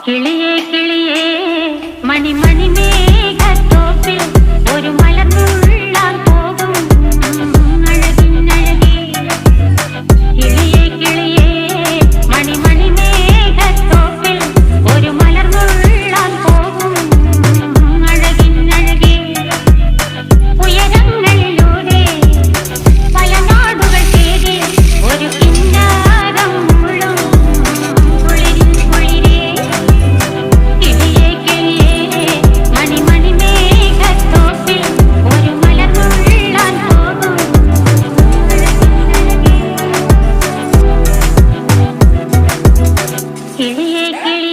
കിളിയേ കിളിയേ മണിമണി മേഘത്തോപ്പിൽ ഒരു മലർന്നുള്ളാൻ പോകും അഴകിനഴകേ. കിളിയേ കിളിയേ മണിമണി മേഘത്തോപ്പിൽ ഒരു മലർന്നുള്ളാൻ പോകും അഴകിനഴകേ. ഉയരങ്ങളിലൂടെ പല നാടുകൾ തേടി ഒരു കിന്നാരം മുള്ളും കുളിരിൻ കുളിരേ. കിളിയേ കിളിയേ മണിമണി മേഘത്തോപ്പിൽ ഒരു മലർന്നുള്ളാൻ പോകും അഴകിനഴകേ. കിളിയേ കിളിയേ